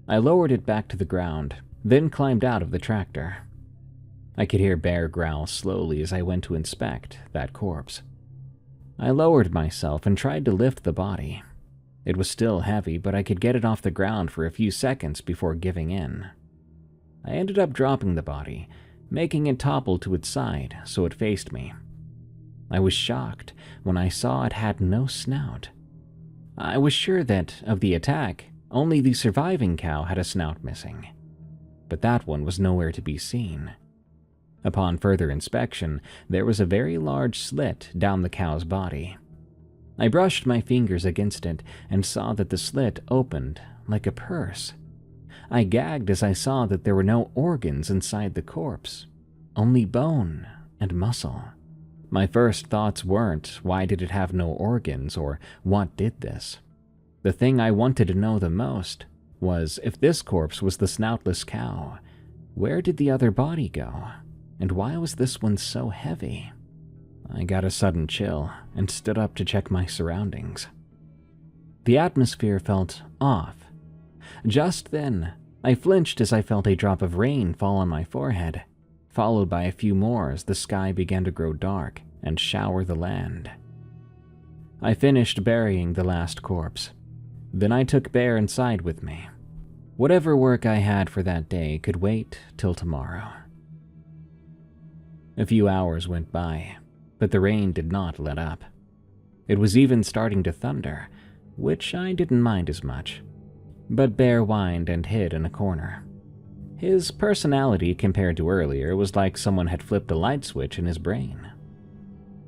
I lowered it back to the ground, then climbed out of the tractor. I could hear Bear growl slowly as I went to inspect that corpse. I lowered myself and tried to lift the body. It was still heavy, but I could get it off the ground for a few seconds before giving in. I ended up dropping the body, making it topple to its side so it faced me. I was shocked when I saw it had no snout. I was sure that, of the attack, only the surviving cow had a snout missing, but that one was nowhere to be seen. Upon further inspection, there was a very large slit down the cow's body. I brushed my fingers against it and saw that the slit opened like a purse. I gagged as I saw that there were no organs inside the corpse, only bone and muscle. My first thoughts weren't, why did it have no organs, or what did this? The thing I wanted to know the most was, if this corpse was the snoutless cow, where did the other body go, and why was this one so heavy? I got a sudden chill and stood up to check my surroundings. The atmosphere felt off. Just then, I flinched as I felt a drop of rain fall on my forehead, followed by a few more as the sky began to grow dark and shower the land. I finished burying the last corpse. Then I took Bear inside with me. Whatever work I had for that day could wait till tomorrow. A few hours went by, but the rain did not let up. It was even starting to thunder, which I didn't mind as much. But Bear whined and hid in a corner. His personality compared to earlier was like someone had flipped a light switch in his brain.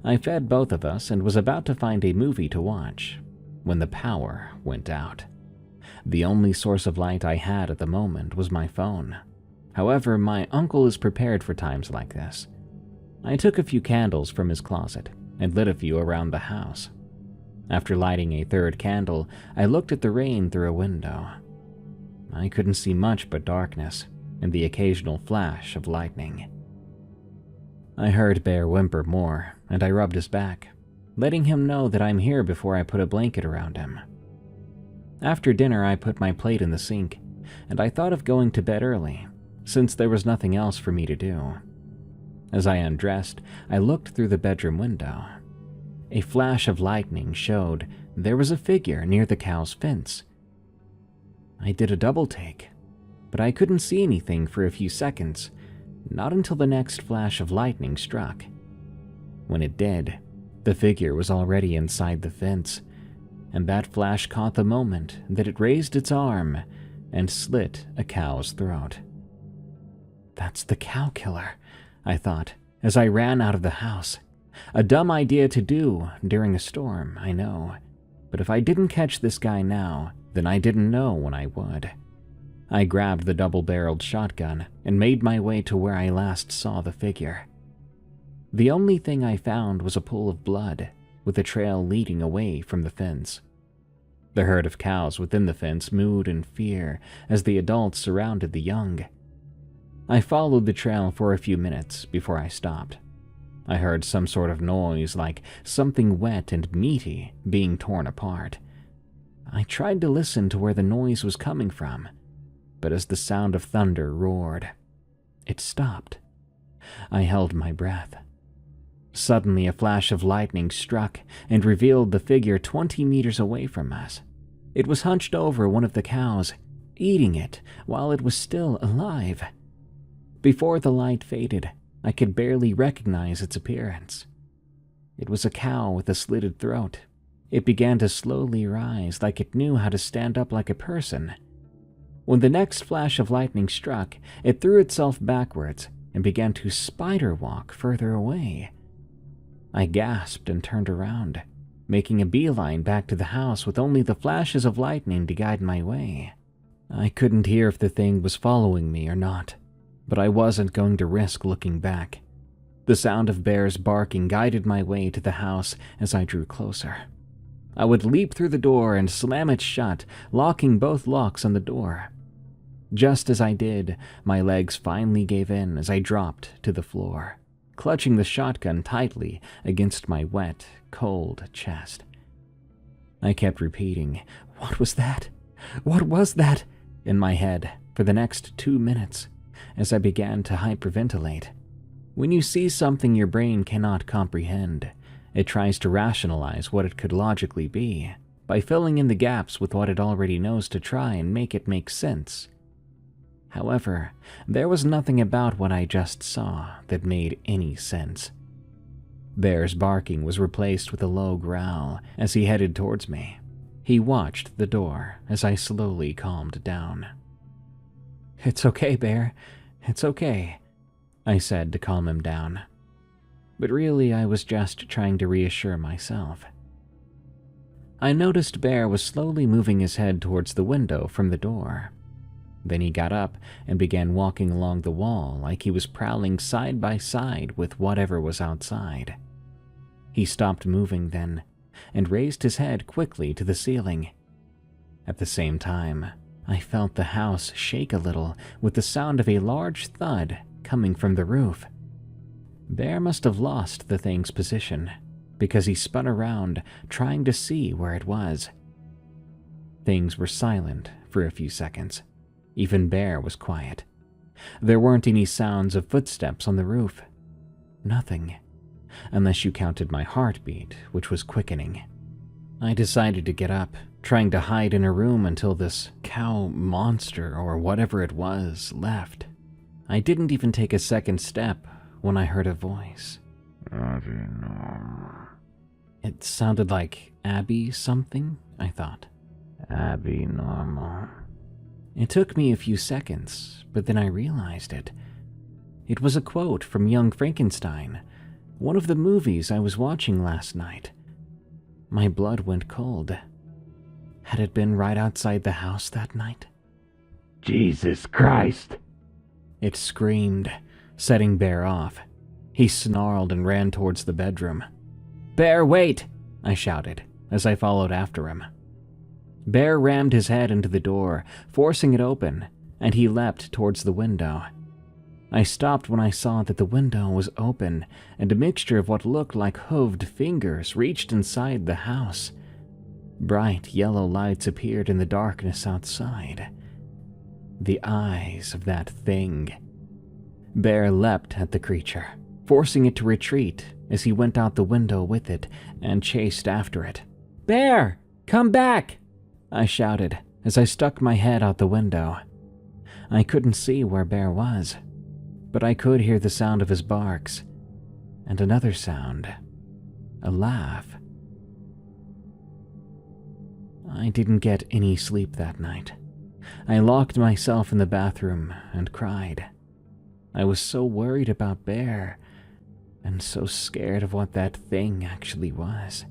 I fed both of us and was about to find a movie to watch when the power went out. The only source of light I had at the moment was my phone. However, my uncle is prepared for times like this. I took a few candles from his closet and lit a few around the house. After lighting a third candle, I looked at the rain through a window. I couldn't see much but darkness and the occasional flash of lightning. I heard Bear whimper more, and I rubbed his back, letting him know that I'm here before I put a blanket around him. After dinner, I put my plate in the sink, and I thought of going to bed early, since there was nothing else for me to do. As I undressed, I looked through the bedroom window. A flash of lightning showed there was a figure near the cow's fence. I did a double take, but I couldn't see anything for a few seconds, not until the next flash of lightning struck. When it did, the figure was already inside the fence, and that flash caught the moment that it raised its arm and slit a cow's throat. That's the cow killer, I thought, as I ran out of the house. A dumb idea to do during a storm, I know, but if I didn't catch this guy now, then I didn't know when I would. I grabbed the double-barreled shotgun and made my way to where I last saw the figure. The only thing I found was a pool of blood, with a trail leading away from the fence. The herd of cows within the fence mooed in fear as the adults surrounded the young. I followed the trail for a few minutes before I stopped. I heard some sort of noise like something wet and meaty being torn apart. I tried to listen to where the noise was coming from, but as the sound of thunder roared, it stopped. I held my breath. Suddenly, a flash of lightning struck and revealed the figure 20 meters away from us. It was hunched over one of the cows, eating it while it was still alive. Before the light faded, I could barely recognize its appearance. It was a cow with a slitted throat, It began to slowly rise like it knew how to stand up like a person. When the next flash of lightning struck, it threw itself backwards and began to spider walk further away. I gasped and turned around, making a beeline back to the house with only the flashes of lightning to guide my way. I couldn't hear if the thing was following me or not, but I wasn't going to risk looking back. The sound of Bear's barking guided my way to the house as I drew closer. I would leap through the door and slam it shut, locking both locks on the door. Just as I did, my legs finally gave in as I dropped to the floor, clutching the shotgun tightly against my wet, cold chest. I kept repeating, "What was that? What was that?" in my head for the next 2 minutes as I began to hyperventilate. When you see something your brain cannot comprehend, it tries to rationalize what it could logically be by filling in the gaps with what it already knows to try and make it make sense. However, there was nothing about what I just saw that made any sense. Bear's barking was replaced with a low growl as he headed towards me. He watched the door as I slowly calmed down. "It's okay, Bear. It's okay," I said to calm him down. But really, I was just trying to reassure myself. I noticed Bear was slowly moving his head towards the window from the door. Then he got up and began walking along the wall like he was prowling side by side with whatever was outside. He stopped moving then and raised his head quickly to the ceiling. At the same time, I felt the house shake a little with the sound of a large thud coming from the roof. Bear must have lost the thing's position because he spun around trying to see where it was. Things were silent for a few seconds. Even Bear was quiet. There weren't any sounds of footsteps on the roof. Nothing, unless you counted my heartbeat, which was quickening. I decided to get up, trying to hide in a room until this cow monster or whatever it was left. I didn't even take a second step when I heard a voice. "Abby, no." It sounded like Abby something, I thought. "Abby normal." It took me a few seconds, but then I realized it. It was a quote from Young Frankenstein, one of the movies I was watching last night. My blood went cold. Had it been right outside the house that night? "Jesus Christ!" It screamed, setting Bear off. He snarled and ran towards the bedroom. "Bear, wait!" I shouted as I followed after him. Bear rammed his head into the door, forcing it open, and he leapt towards the window. I stopped when I saw that the window was open, and a mixture of what looked like hooved fingers reached inside the house. Bright yellow lights appeared in the darkness outside. The eyes of that thing. Bear leapt at the creature, forcing it to retreat as he went out the window with it and chased after it. "Bear, come back!" I shouted as I stuck my head out the window. I couldn't see where Bear was, but I could hear the sound of his barks, and another sound, a laugh. I didn't get any sleep that night. I locked myself in the bathroom and cried. I was so worried about Bear, and so scared of what that thing actually was.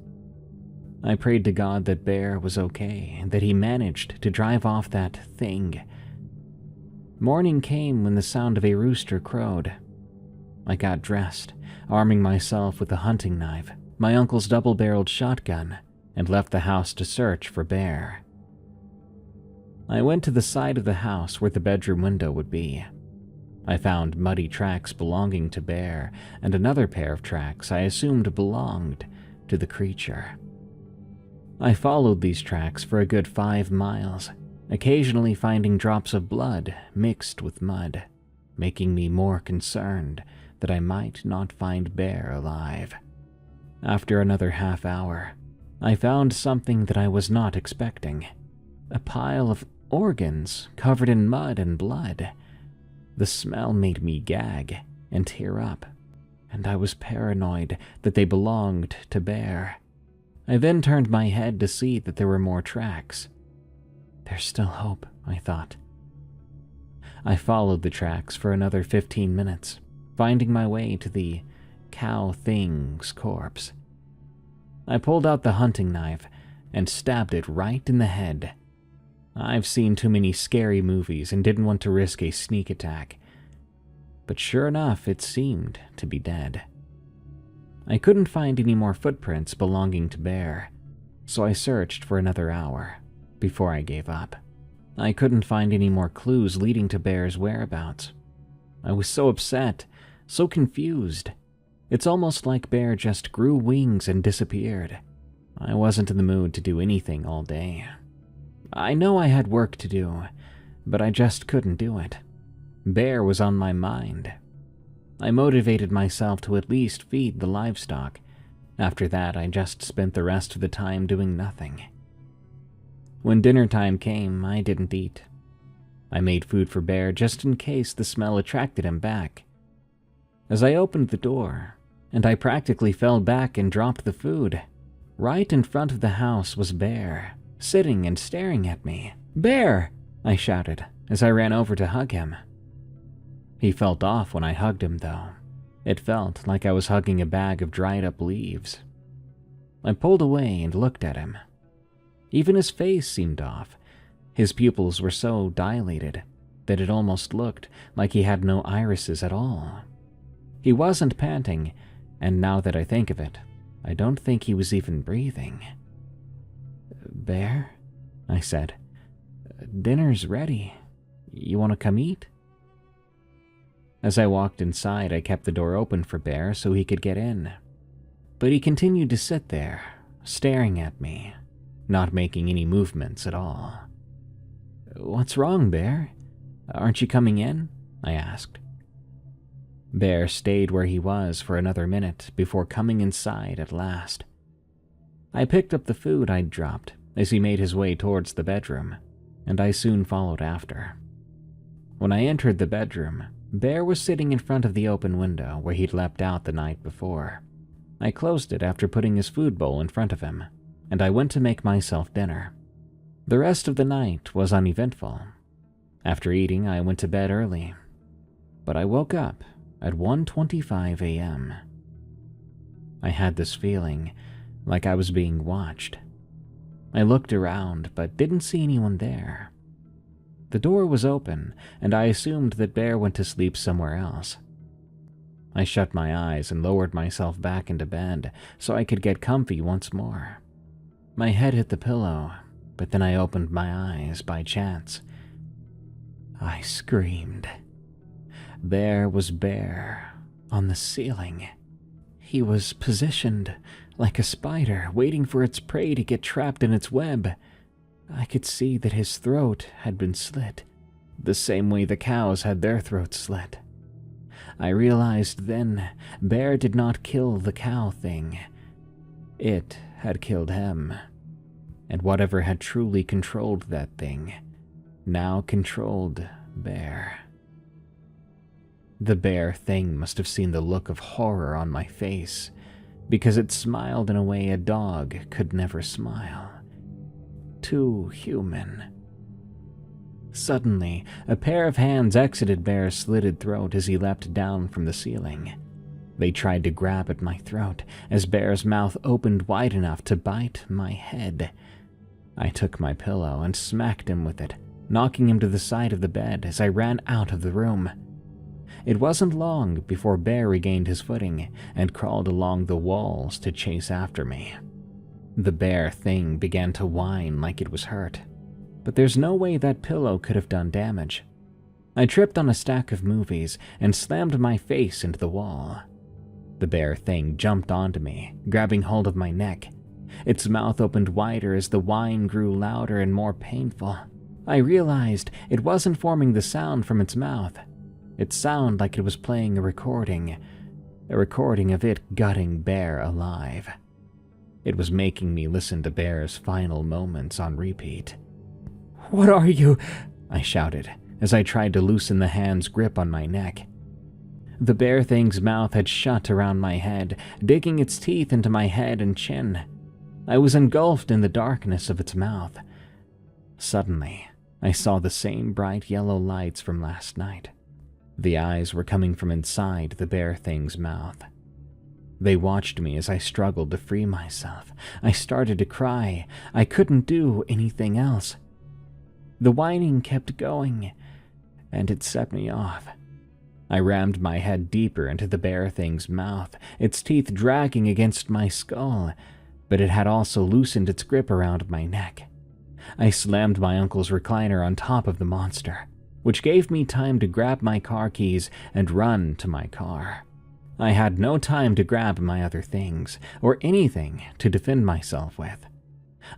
I prayed to God that Bear was okay and that he managed to drive off that thing. Morning came when the sound of a rooster crowed. I got dressed, arming myself with a hunting knife, my uncle's double-barreled shotgun, and left the house to search for Bear. I went to the side of the house where the bedroom window would be. I found muddy tracks belonging to Bear and another pair of tracks I assumed belonged to the creature. I followed these tracks for a good 5 miles, occasionally finding drops of blood mixed with mud, making me more concerned that I might not find Bear alive. After another half hour, I found something that I was not expecting. A pile of organs covered in mud and blood. The smell made me gag and tear up, and I was paranoid that they belonged to Bear. I then turned my head to see that there were more tracks. There's still hope, I thought. I followed the tracks for another 15 minutes, finding my way to the cow thing's corpse. I pulled out the hunting knife and stabbed it right in the head. I've seen too many scary movies and didn't want to risk a sneak attack, but sure enough, it seemed to be dead. I couldn't find any more footprints belonging to Bear, so I searched for another hour before I gave up. I couldn't find any more clues leading to Bear's whereabouts. I was so upset, so confused. It's almost like Bear just grew wings and disappeared. I wasn't in the mood to do anything all day. I know I had work to do, but I just couldn't do it. Bear was on my mind. I motivated myself to at least feed the livestock. After that, I just spent the rest of the time doing nothing. When dinner time came, I didn't eat. I made food for Bear just in case the smell attracted him back. As I opened the door, and I practically fell back and dropped the food, right in front of the house was Bear, sitting and staring at me. "Bear!" I shouted as I ran over to hug him. He felt off when I hugged him, though. It felt like I was hugging a bag of dried-up leaves. I pulled away and looked at him. Even his face seemed off. His pupils were so dilated that it almost looked like he had no irises at all. He wasn't panting, and now that I think of it, I don't think he was even breathing. "Bear?" I said. "Dinner's ready. You want to come eat?" As I walked inside, I kept the door open for Bear so he could get in. But he continued to sit there, staring at me, not making any movements at all. "What's wrong, Bear? Aren't you coming in?" I asked. Bear stayed where he was for another minute before coming inside at last. I picked up the food I'd dropped as he made his way towards the bedroom, and I soon followed after. When I entered the bedroom, Bear was sitting in front of the open window where he'd leapt out the night before. I closed it after putting his food bowl in front of him, and I went to make myself dinner. The rest of the night was uneventful. After eating, I went to bed early, but I woke up at 1:25 a.m. I had this feeling like I was being watched. I looked around but didn't see anyone there. The door was open, and I assumed that Bear went to sleep somewhere else. I shut my eyes and lowered myself back into bed so I could get comfy once more. My head hit the pillow, but then I opened my eyes by chance. I screamed. There was Bear on the ceiling. He was positioned like a spider waiting for its prey to get trapped in its web. I could see that his throat had been slit, the same way the cows had their throats slit. I realized then Bear did not kill the cow thing. It had killed him. And whatever had truly controlled that thing now controlled Bear. The bear thing must have seen the look of horror on my face, because it smiled in a way a dog could never smile. Too human. Suddenly, a pair of hands exited Bear's slitted throat as he leapt down from the ceiling. They tried to grab at my throat as Bear's mouth opened wide enough to bite my head. I took my pillow and smacked him with it, knocking him to the side of the bed as I ran out of the room. It wasn't long before Bear regained his footing and crawled along the walls to chase after me. The bear thing began to whine like it was hurt, but there's no way that pillow could have done damage. I tripped on a stack of movies and slammed my face into the wall. The bear thing jumped onto me, grabbing hold of my neck. Its mouth opened wider as the whine grew louder and more painful. I realized it wasn't forming the sound from its mouth. It sounded like it was playing a recording of it gutting Bear alive. It was making me listen to Bear's final moments on repeat. "What are you?" I shouted as I tried to loosen the hand's grip on my neck. The bear thing's mouth had shut around my head, digging its teeth into my head and chin. I was engulfed in the darkness of its mouth. Suddenly, I saw the same bright yellow lights from last night. The eyes were coming from inside the bear thing's mouth. They watched me as I struggled to free myself. I started to cry. I couldn't do anything else. The whining kept going, and it set me off. I rammed my head deeper into the bear thing's mouth, its teeth dragging against my skull, but it had also loosened its grip around my neck. I slammed my uncle's recliner on top of the monster, which gave me time to grab my car keys and run to my car. I had no time to grab my other things, or anything to defend myself with.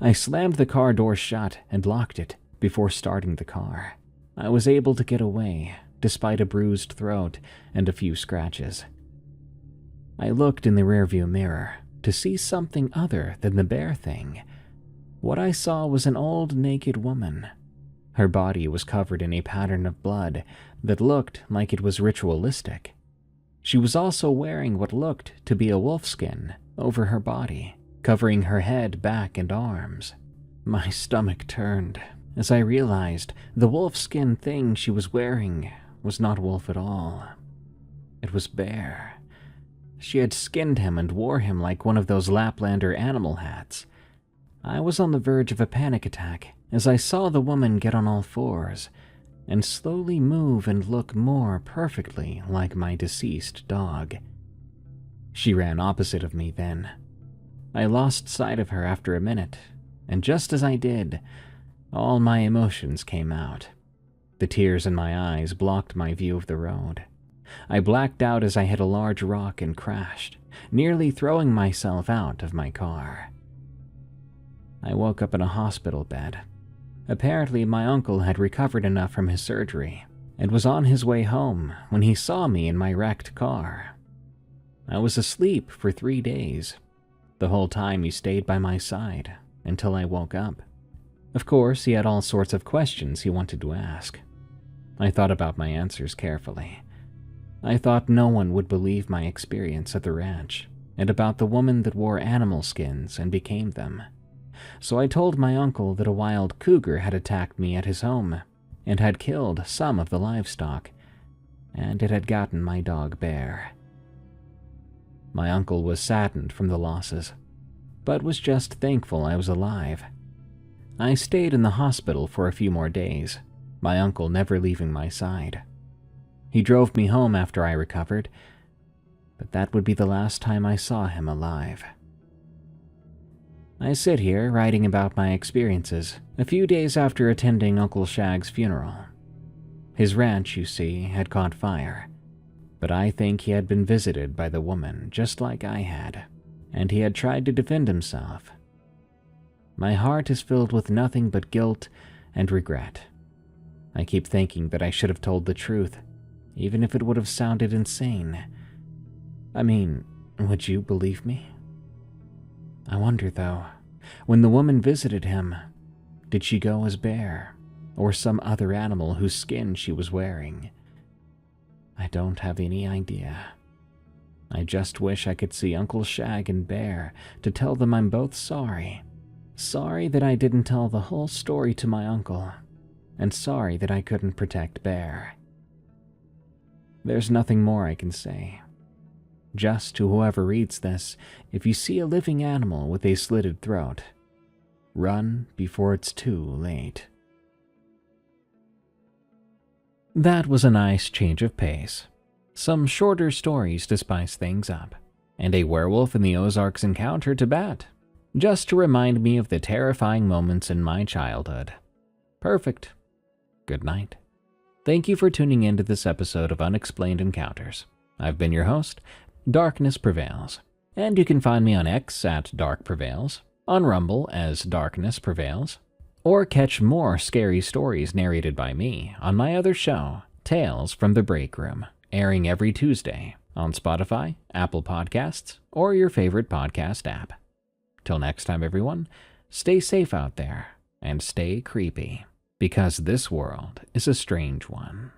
I slammed the car door shut and locked it before starting the car. I was able to get away, despite a bruised throat and a few scratches. I looked in the rearview mirror to see something other than the bear thing. What I saw was an old naked woman. Her body was covered in a pattern of blood that looked like it was ritualistic. She was also wearing what looked to be a wolfskin over her body, covering her head, back, and arms. My stomach turned as I realized the wolfskin thing she was wearing was not wolf at all. It was bear. She had skinned him and wore him like one of those Laplander animal hats. I was on the verge of a panic attack as I saw the woman get on all fours and slowly move and look more perfectly like my deceased dog. She ran opposite of me then. I lost sight of her after a minute, and just as I did, all my emotions came out. The tears in my eyes blocked my view of the road. I blacked out as I hit a large rock and crashed, nearly throwing myself out of my car. I woke up in a hospital bed. Apparently, my uncle had recovered enough from his surgery and was on his way home when he saw me in my wrecked car. I was asleep for 3 days. The whole time he stayed by my side until I woke up. Of course, he had all sorts of questions he wanted to ask. I thought about my answers carefully. I thought no one would believe my experience at the ranch and about the woman that wore animal skins and became them. So I told my uncle that a wild cougar had attacked me at his home and had killed some of the livestock, and it had gotten my dog Bear. My uncle was saddened from the losses, but was just thankful I was alive. I stayed in the hospital for a few more days, my uncle never leaving my side. He drove me home after I recovered, but that would be the last time I saw him alive. I sit here writing about my experiences a few days after attending Uncle Shag's funeral. His ranch, you see, had caught fire, but I think he had been visited by the woman just like I had, and he had tried to defend himself. My heart is filled with nothing but guilt and regret. I keep thinking that I should have told the truth, even if it would have sounded insane. I mean, would you believe me? I wonder, though, when the woman visited him, did she go as Bear or some other animal whose skin she was wearing? I don't have any idea. I just wish I could see Uncle Shag and Bear to tell them I'm both sorry. Sorry that I didn't tell the whole story to my uncle, and sorry that I couldn't protect Bear. There's nothing more I can say. Just to whoever reads this, if you see a living animal with a slitted throat, run before it's too late. That was a nice change of pace. Some shorter stories to spice things up, and a werewolf in the Ozarks encounter to bat, just to remind me of the terrifying moments in my childhood. Perfect. Good night. Thank you for tuning in to this episode of Unexplained Encounters. I've been your host, Darkness Prevails, and you can find me on X at Dark Prevails, on Rumble as Darkness Prevails, or catch more scary stories narrated by me on my other show, Tales from the Break Room, airing every Tuesday on Spotify, Apple Podcasts, or your favorite podcast app. Till next time, everyone, stay safe out there and stay creepy, because this world is a strange one.